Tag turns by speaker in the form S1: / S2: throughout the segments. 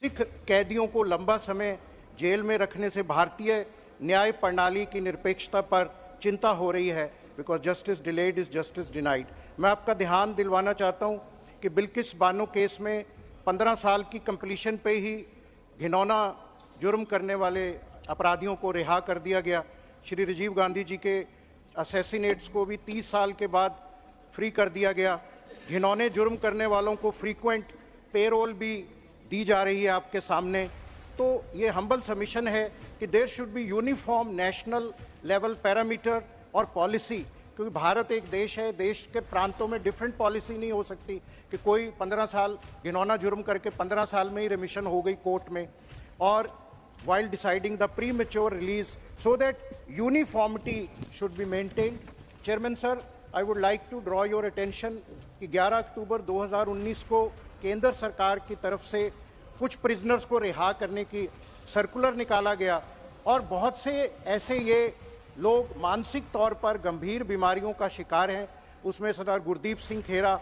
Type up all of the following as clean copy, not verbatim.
S1: सिख कैदियों को लंबा समय जेल में रखने से भारतीय न्याय प्रणाली की निरपेक्षता पर चिंता हो रही है। Because justice delayed is justice denied. मैं आपका ध्यान दिलवाना चाहता हूं कि बिल्किस बानो केस में 15 साल की कंप्लीशन पे ही घिनौना जुर्म करने वाले अपराधियों को रिहा कर दिया गया। श्री राजीव गांधी जी के असैसिनेट्स को भी 30 साल के बाद फ्री कर दिया गया। घिनौने जुर्म करने वालों को फ्रीक्वेंट पेरोल भी दी जा रही है आपके सामने। तो ये हम्बल सबमिशन है कि there should be uniform national level parameter और पॉलिसी, क्योंकि भारत एक देश है, देश के प्रांतों में डिफरेंट पॉलिसी नहीं हो सकती कि कोई 15 साल घिनौना जुर्म करके 15 साल में ही रिमिशन हो गई कोर्ट में। और while deciding the premature release, so that uniformity should be maintained. Chairman sir, I would like to draw your attention कि 11 अक्टूबर 2019 को केंद्र सरकार की तरफ से कुछ प्रिजनर्स को रिहा करने की सर्कुलर निकाला गया और बहुत से ऐसे ये लोग मानसिक तौर पर गंभीर बीमारियों का शिकार हैं। उसमें सरदार गुरदीप सिंह खेरा,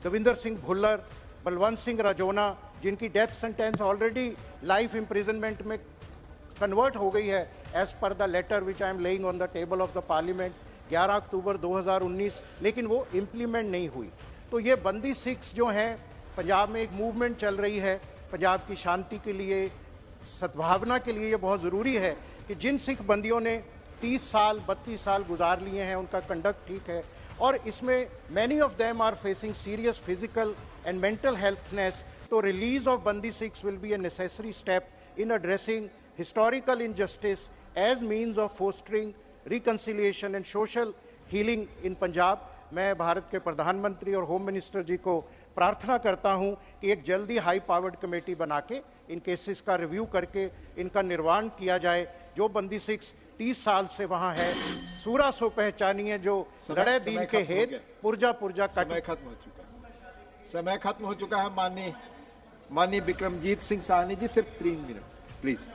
S1: दविंदर सिंह भुल्लर, बलवंत सिंह राजौना, जिनकी death sentence already life imprisonment में कन्वर्ट हो गई है as per the letter which I am laying on the table of the parliament 11 October 2019, लेकिन वो इम्प्लीमेंट नहीं हुई। तो ये बंदी सिख्स जो हैं, पंजाब में एक मूवमेंट चल रही है पंजाब की शांति के लिए, सद्भावना के लिए। ये बहुत ज़रूरी है कि जिन सिख बंदियों ने 30 साल 32 साल गुजार लिए हैं, उनका कंडक्ट ठीक है। और इसमें many of them are facing serious physical and mental healthness. तो रिलीज ऑफ बंदी Sikhs will be a necessary step in addressing historical injustice as means of fostering reconciliation and social healing in Punjab। मैं भारत के प्रधानमंत्री और home minister जी को प्रार्थना करता हूं कि एक जल्दी हाई पावर्ड कमेटी बना के इन केसेस का रिव्यू करके इनका निर्वाण किया जाए। जो बंदी सिख्स 30 साल से वहां है, सूरा सो पहचानिए जो लड़े दीन के हेत पुरजा पुरजा कट।
S2: समय खत्म हो चुका है। समय खत्म हो चुका है। माननीय विक्रमजीत सिंह साहनी जी, सिर्फ 3 मिनट प्लीज।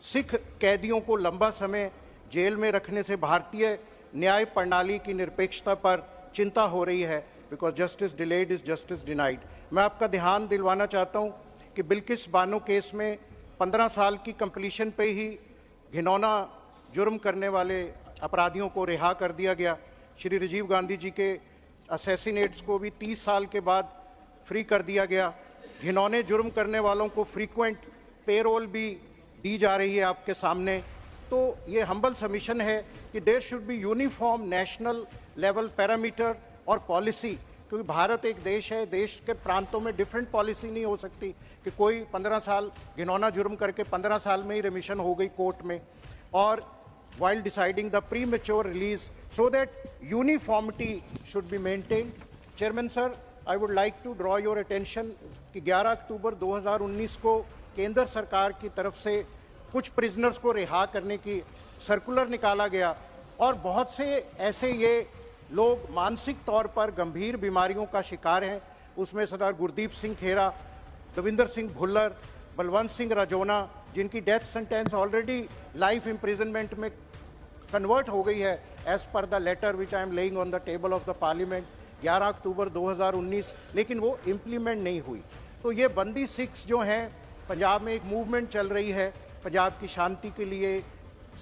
S1: सिख कैदियों को लंबा समय जेल में रखने से भारतीय न्याय प्रणाली की निरपेक्षता पर चिंता हो रही है। Because justice delayed is justice denied. मैं आपका ध्यान दिलवाना चाहता हूं कि बिल्किस बानो केस में 15 साल की कंप्लीशन पे ही घिनौना जुर्म करने वाले अपराधियों को रिहा कर दिया गया। श्री राजीव गांधी जी के असैसिनेट्स को भी 30 साल के बाद फ्री कर दिया गया। घिनौने जुर्म करने वालों को फ्रीक्वेंट पेरोल भी दी जा रही है आपके सामने। तो ये हम्बल सबमिशन है कि there should be uniform national level parameter और पॉलिसी, क्योंकि भारत एक देश है, देश के प्रांतों में डिफरेंट पॉलिसी नहीं हो सकती कि कोई 15 साल घिनौना जुर्म करके 15 साल में ही रिमिशन हो गई कोर्ट में। और while deciding the premature release, so that uniformity should be maintained. Chairman sir, I would like to draw your attention कि 11 अक्टूबर 2019 को केंद्र सरकार की तरफ से कुछ प्रिजनर्स को रिहा करने की सर्कुलर निकाला गया और बहुत से ऐसे ये लोग मानसिक तौर पर गंभीर बीमारियों का शिकार हैं। उसमें सरदार गुरदीप सिंह खेरा, दविंदर सिंह भुल्लर, बलवंत सिंह राजौना, जिनकी death sentence already life imprisonment में कन्वर्ट हो गई है as per the letter which I am laying on the table of the parliament 11 October 2019, लेकिन वो इम्प्लीमेंट नहीं हुई। तो ये बंदी सिख्स जो हैं, पंजाब में एक मूवमेंट चल रही है पंजाब की शांति के लिए,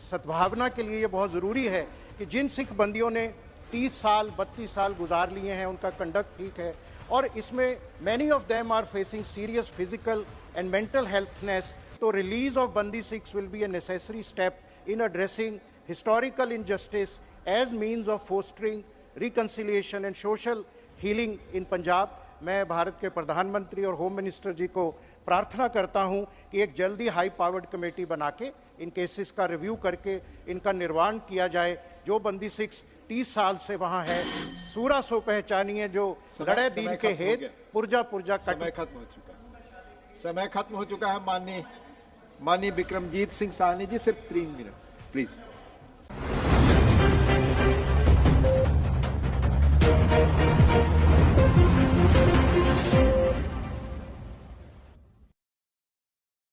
S1: सद्भावना के लिए। ये बहुत ज़रूरी है कि जिन सिख बंदियों ने 30 साल 32 साल गुजार लिए हैं, उनका कंडक्ट ठीक है। और इसमें many of them are facing serious physical and mental healthness. तो रिलीज ऑफ बंदी Sikhs will be a necessary step in addressing historical injustice as means of fostering reconciliation and social healing in Punjab। मैं भारत के प्रधानमंत्री और home minister जी को प्रार्थना करता हूं कि एक जल्दी हाई पावर्ड कमेटी बना के इन केसेस का रिव्यू करके इनका निर्वाण किया जाए। जो बंदी सिख्स 30 साल से वहां है, सूरा सो पहचानिए जो लड़े दीन के हेत पुरजा पुरजा कट।
S2: समय खत्म हो चुका है। समय खत्म हो चुका है। माननीय विक्रमजीत सिंह साहनी जी, सिर्फ 3 मिनट प्लीज।